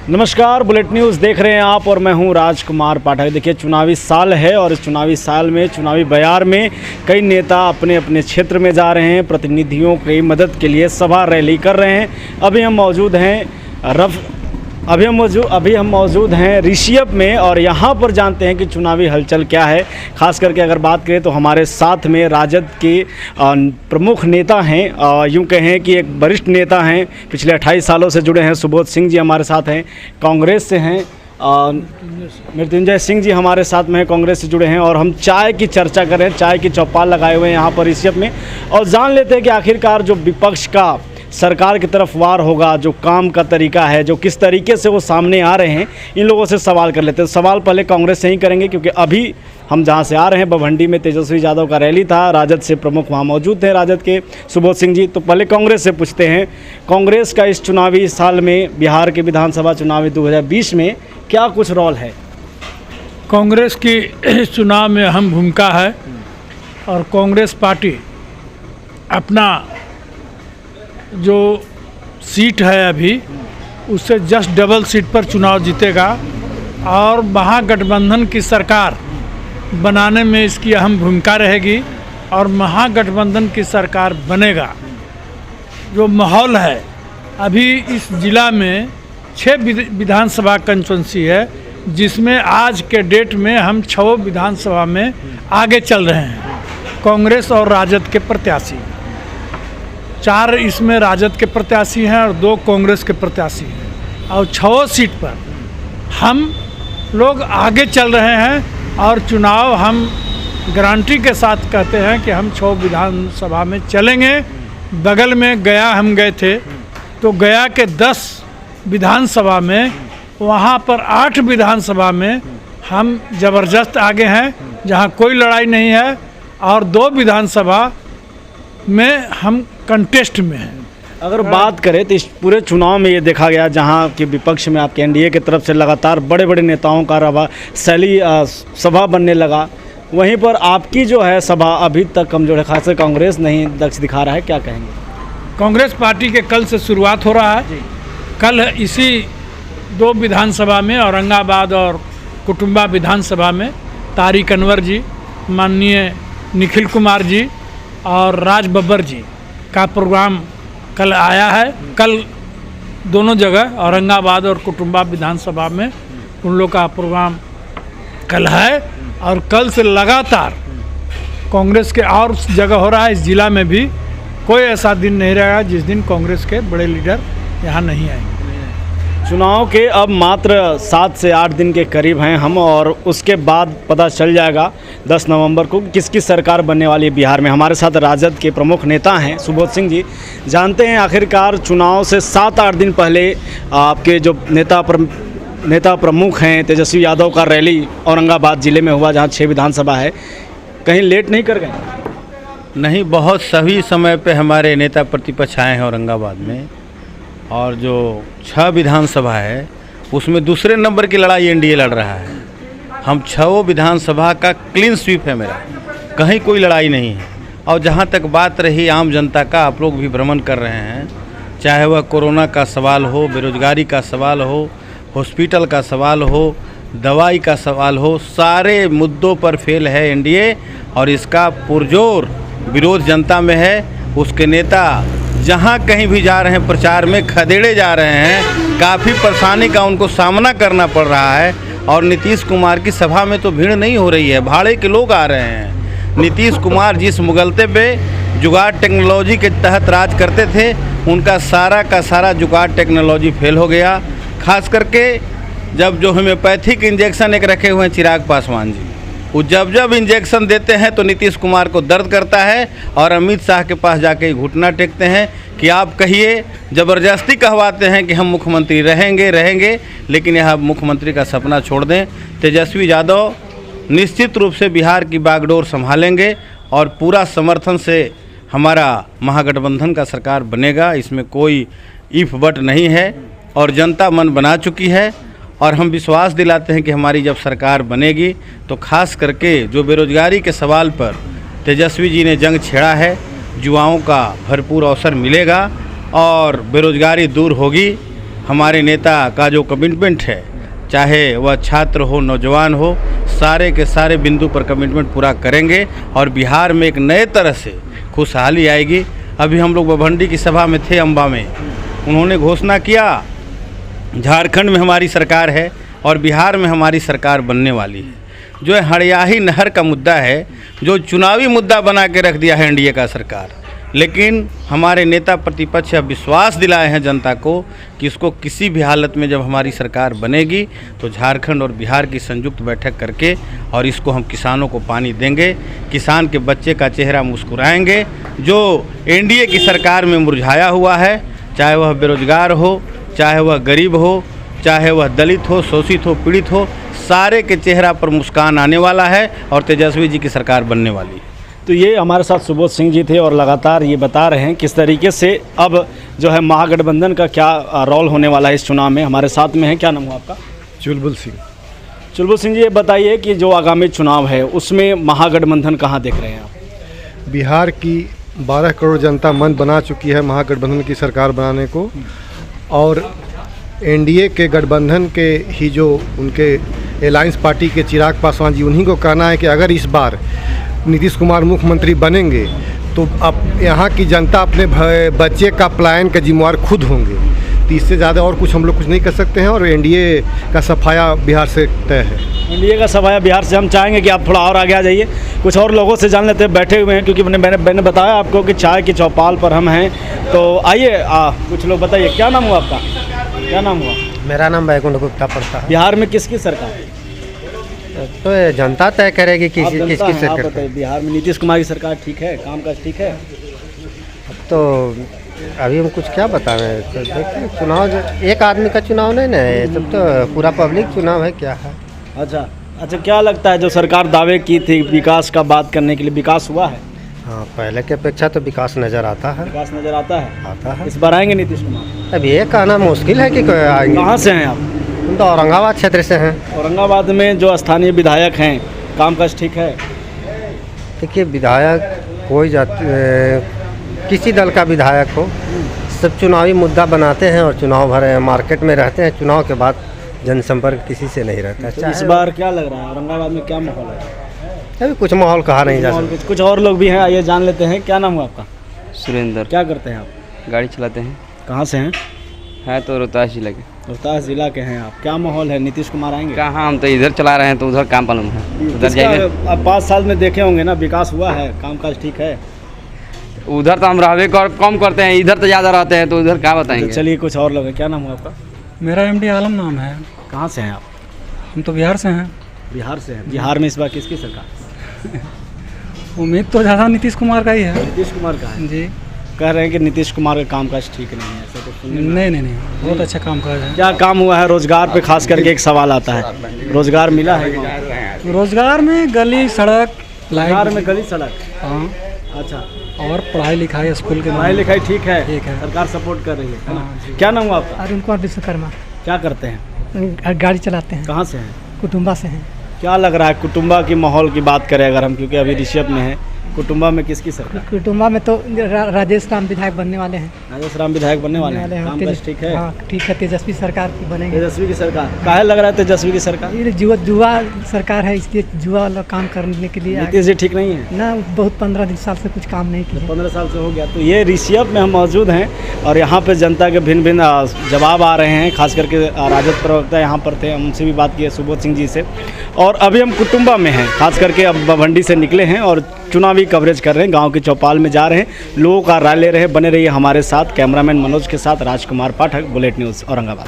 नमस्कार, bullet news देख रहे हैं आप और मैं हूं राजकुमार पाठक। देखिए, चुनावी साल है और इस चुनावी साल में चुनावी बयार में कई नेता अपने अपने क्षेत्र में जा रहे हैं, प्रतिनिधियों की मदद के लिए सभा रैली कर रहे हैं। अभी हम मौजूद हैं ऋषियप में और यहाँ पर जानते हैं कि चुनावी हलचल क्या है। खास करके अगर बात करें तो हमारे साथ में राजद के प्रमुख नेता हैं, यूँ कहें कि एक वरिष्ठ नेता हैं, पिछले 28 सालों से जुड़े हैं, सुबोध सिंह जी हमारे साथ हैं, कांग्रेस से हैं, मृत्युंजय सिंह जी हमारे साथ में हैं, कांग्रेस से जुड़े हैं। और हम चाय की चर्चा कर रहे हैं, चाय की चौपाल लगाए हुए हैं यहाँ पर ऋषियप में, और जान लेते हैं कि आखिरकार जो विपक्ष का सरकार की तरफ वार होगा, जो काम का तरीका है, जो किस तरीके से वो सामने आ रहे हैं, इन लोगों से सवाल कर लेते हैं। सवाल पहले कांग्रेस से ही करेंगे क्योंकि अभी हम जहां से आ रहे हैं बभंडी में तेजस्वी यादव का रैली था, राजद से प्रमुख वहां मौजूद थे, राजद के सुबोध सिंह जी। तो पहले कांग्रेस से पूछते हैं, कांग्रेस का इस चुनावी साल में बिहार के विधानसभा चुनाव 2020 में क्या कुछ रोल है? कांग्रेस की इस चुनाव में अहम भूमिका है और कांग्रेस पार्टी अपना जो सीट है अभी उससे जस्ट डबल सीट पर चुनाव जीतेगा और महागठबंधन की सरकार बनाने में इसकी अहम भूमिका रहेगी और महागठबंधन की सरकार बनेगा। जो माहौल है अभी इस ज़िला में 6 विधानसभा कंस्टिट्यूंसी है, जिसमें आज के डेट में हम 6 विधानसभा में आगे चल रहे हैं, कांग्रेस और राजद के प्रत्याशी। 4 इसमें राजद के प्रत्याशी हैं और 2 कांग्रेस के प्रत्याशी हैं और 6 सीट पर हम लोग आगे चल रहे हैं और चुनाव हम गारंटी के साथ कहते हैं कि हम 6 विधानसभा में चलेंगे। बगल में गया हम गए थे तो गया के 10 विधानसभा में, वहाँ पर 8 विधानसभा में हम ज़बरदस्त आगे हैं, जहाँ कोई लड़ाई नहीं है, और 2 विधानसभा में हम कंटेस्ट में हैं। अगर बात करें तो इस पूरे चुनाव में ये देखा गया जहां कि विपक्ष में आपके एनडीए की तरफ से लगातार बड़े बड़े नेताओं का शैली सभा बनने लगा, वहीं पर आपकी जो है सभा अभी तक कमजोर है, खासकर कांग्रेस नहीं दक्ष दिखा रहा है, क्या कहेंगे? कांग्रेस पार्टी के कल से शुरुआत हो रहा है। कल इसी 2 विधानसभा में, औरंगाबाद और कुटुंबा विधानसभा में, तारिक अनवर जी, माननीय निखिल कुमार जी और राज बब्बर जी का प्रोग्राम कल आया है। कल दोनों जगह औरंगाबाद और कुटुंबा विधानसभा में उन लोग का प्रोग्राम कल है और कल से लगातार कांग्रेस के और जगह हो रहा है। इस ज़िला में भी कोई ऐसा दिन नहीं रहेगा जिस दिन कांग्रेस के बड़े लीडर यहाँ नहीं आएंगे। चुनाव के अब मात्र 7 से 8 दिन के करीब हैं हम, और उसके बाद पता चल जाएगा 10 नवंबर को किसकी सरकार बनने वाली है बिहार में। हमारे साथ राजद के प्रमुख नेता हैं सुबोध सिंह जी। जानते हैं आखिरकार चुनाव से 7-8 दिन पहले आपके जो नेता प्रमुख हैं तेजस्वी यादव का रैली औरंगाबाद ज़िले में हुआ, जहाँ 6 विधानसभा है, कहीं लेट नहीं कर गए? नहीं, बहुत सही समय पे हमारे नेता प्रतिपक्ष आए हैं औरंगाबाद में, और जो 6 विधानसभा है उसमें दूसरे नंबर की लड़ाई एनडीए लड़ रहा है। हम 6 विधानसभा का क्लीन स्वीप है मेरा, कहीं कोई लड़ाई नहीं है। और जहाँ तक बात रही आम जनता का, आप लोग भी भ्रमण कर रहे हैं, चाहे वह कोरोना का सवाल हो, बेरोजगारी का सवाल हो, हॉस्पिटल का सवाल हो, दवाई का सवाल हो, सारे मुद्दों पर फेल है एनडीए और इसका पुरजोर विरोध जनता में है। उसके नेता जहाँ कहीं भी जा रहे हैं प्रचार में खदेड़े जा रहे हैं, काफ़ी परेशानी का उनको सामना करना पड़ रहा है। और नीतीश कुमार की सभा में तो भीड़ नहीं हो रही है, भाड़े के लोग आ रहे हैं। नीतीश कुमार जिस मुगलते पे जुगाड़ टेक्नोलॉजी के तहत राज करते थे, उनका सारा का सारा जुगाड़ टेक्नोलॉजी फेल हो गया। खास करके जब जो होम्योपैथिक इंजेक्शन एक रखे हुए हैं चिराग पासवान जी, वो जब इंजेक्शन देते हैं तो नीतीश कुमार को दर्द करता है और अमित शाह के पास जाके घुटना टेकते हैं कि आप कहिए, ज़बरदस्ती कहवाते हैं कि हम मुख्यमंत्री रहेंगे, लेकिन यह मुख्यमंत्री का सपना छोड़ दें। तेजस्वी यादव निश्चित रूप से बिहार की बागडोर संभालेंगे और पूरा समर्थन से हमारा महागठबंधन का सरकार बनेगा, इसमें कोई इफ बट नहीं है। और जनता मन बना चुकी है और हम विश्वास दिलाते हैं कि हमारी जब सरकार बनेगी तो खास करके जो बेरोजगारी के सवाल पर तेजस्वी जी ने जंग छेड़ा है, युवाओं का भरपूर अवसर मिलेगा और बेरोजगारी दूर होगी। हमारे नेता का जो कमिटमेंट है, चाहे वह छात्र हो, नौजवान हो, सारे के सारे बिंदु पर कमिटमेंट पूरा करेंगे और बिहार में एक नए तरह से खुशहाली आएगी। अभी हम लोग बभंडी की सभा में थे, अम्बा में, उन्होंने घोषणा किया झारखंड में हमारी सरकार है और बिहार में हमारी सरकार बनने वाली है। जो हड़ियाही नहर का मुद्दा है, जो चुनावी मुद्दा बना के रख दिया है एनडीए का सरकार, लेकिन हमारे नेता प्रतिपक्ष अब विश्वास दिलाए हैं जनता को कि इसको किसी भी हालत में जब हमारी सरकार बनेगी तो झारखंड और बिहार की संयुक्त बैठक करके और इसको हम किसानों को पानी देंगे, किसान के बच्चे का चेहरा मुस्कुराएंगे। जो एनडीए की सरकार में मुरझाया हुआ है, चाहे वह बेरोजगार हो, चाहे वह गरीब हो, चाहे वह दलित हो, शोषित हो, पीड़ित हो, सारे के चेहरा पर मुस्कान आने वाला है और तेजस्वी जी की सरकार बनने वाली है। तो ये हमारे साथ सुबोध सिंह जी थे और लगातार ये बता रहे हैं किस तरीके से अब जो है महागठबंधन का क्या रोल होने वाला है इस चुनाव में। हमारे साथ में है, क्या नाम हुआ आपका? चुलबुल सिंह। चुलबुल सिंह जी, ये बताइए कि जो आगामी चुनाव है उसमें महागठबंधन कहाँ देख रहे हैं आप? बिहार की 12 करोड़ जनता मन बना चुकी है महागठबंधन की सरकार बनाने को, और एनडीए के गठबंधन के ही जो उनके अलायंस पार्टी के चिराग पासवान जी, उन्हीं को कहना है कि अगर इस बार नीतीश कुमार मुख्यमंत्री बनेंगे तो अब यहाँ की जनता अपने बच्चे का पलायन का जिम्मेवार खुद होंगे। तो इससे ज़्यादा और कुछ हम लोग कुछ नहीं कर सकते हैं और एनडीए का सफाया बिहार से तय है। एनडीए का सफाया बिहार से। हम चाहेंगे कि आप थोड़ा और आगे आ जाइए, कुछ और लोगों से जान लेते हैं, बैठे हुए हैं, क्योंकि मैंने बताया आपको कि चाय की चौपाल पर हम हैं। तो आइए कुछ लोग बताइए, क्या नाम हुआ आपका? क्या नाम हुआ? मेरा नाम बैकुंठ गुप्ता पड़ता है। बिहार में किसकी सरकार? तो ये जनता तय करेगी किसकी सरकार। बिहार में नीतीश कुमार की सरकार ठीक है, कामकाज ठीक है? तो अभी हम कुछ क्या बताएं, तो देखिए चुनाव एक आदमी का चुनाव नहीं ना है, सब तो पूरा पब्लिक चुनाव है। क्या है? अच्छा, क्या लगता है जो सरकार दावे की थी विकास का बात करने के लिए, विकास हुआ है? हाँ, पहले की अपेक्षा तो विकास नज़र आता है। विकास नज़र आता है। इस इस बार आएंगे नीतीश कुमार? अब ये कहना मुश्किल है कि आएंगे। कहाँ से हैं आप? हम तो औरंगाबाद क्षेत्र से हैं। औरंगाबाद में जो स्थानीय विधायक हैं, कामकाज ठीक है? देखिए, विधायक कोई किसी दल का विधायक हो, सब चुनावी मुद्दा बनाते हैं और चुनाव भरे मार्केट में रहते हैं। चुनाव के बाद जनसंपर्क किसी से नहीं रहता है। तो इस बार क्या लग रहा है औरंगाबाद में, क्या माहौल है? अभी कुछ माहौल कहा नहीं जा सकता। कुछ और लोग भी हैं, आइए जान लेते हैं। क्या नाम हुआ आपका? सुरेंद्र। क्या करते हैं आप? गाड़ी चलाते हैं। कहाँ से हैं? है तो रोहतास जिला के। रोहतास जिला के हैं आप। क्या माहौल है, नीतीश कुमार आएंगे? कहाँ, हम तो इधर चला रहे हैं तो उधर काम मालूम है। उधर जाइए। आप 5 साल में देखे होंगे ना, विकास हुआ है, कामकाज ठीक है? उधर तो हम रहवे कम करते हैं, इधर तो ज़्यादा रहते हैं, तो उधर क्या बताएंगे। चलिए कुछ और लोग हैं। क्या नाम हुआ आपका? मेरा एमडी आलम नाम है। कहाँ से हैं आप? हम तो बिहार से हैं। बिहार से हैं। बिहार में इस बार किसकी सरकार? उम्मीद तो ज़्यादा नीतीश कुमार का ही है। नीतीश कुमार का है जी। कह रहे हैं कि नीतीश कुमार का कामकाज ठीक नहीं है, ऐसा कुछ सुनने में आया। नहीं, बहुत अच्छा काम काज है। क्या काम हुआ है रोजगार पे? खास करके एक सवाल आता है, रोजगार मिला है? रोजगार में गली सड़क, बिहार में गली सड़क। हाँ, अच्छा, और पढ़ाई लिखाई स्कूल के पढ़ाई लिखाई ठीक है? ठीक है। सरकार सपोर्ट कर रही है ना? हाँ, क्या नाम हुआ आपका? अरुण कुमार विश्वकर्मा। क्या करते हैं? गाड़ी चलाते हैं। कहाँ से हैं? कुटुम्बा से हैं। क्या लग रहा है कुटुम्बा की माहौल की बात करें अगर हम, क्योंकि अभी ऋषभ में है, कुटुम्बा में किसकी सरकार? कुटुम्बा में तो राजेश राम विधायक बनने वाले हैं। राजेश राम विधायक बनने वाले हैं। कामकाज ठीक है? हाँ ठीक है, तेजस्वी सरकार की बनेगी। तेजस्वी की सरकार काहे लग रहा है? तेजस्वी की सरकार ये जुआ सरकार है, इसलिए जुआ वाला काम करने के लिए नीतीश जी ठीक नहीं है ना। बहुत 15 साल से कुछ काम नहीं किया। 15 साल से हो गया। तो ये ऋषभ में हम मौजूद हैं और यहाँ पे जनता के भिन्न भिन्न जवाब आ रहे हैं। खास करके राजद प्रवक्ता यहाँ पर थे, हम उनसे भी बात की है, सुबोध सिंह जी से। और अभी हम कुटुम्बा में हैं, खास करके अब बभंडी से निकले हैं और चुनावी कवरेज कर रहे हैं, गांव की चौपाल में जा रहे हैं, लोगों का राय ले रहे हैं। बने रहिए हमारे साथ। कैमरामैन मनोज के साथ राजकुमार पाठक, बुलेट न्यूज़ औरंगाबाद।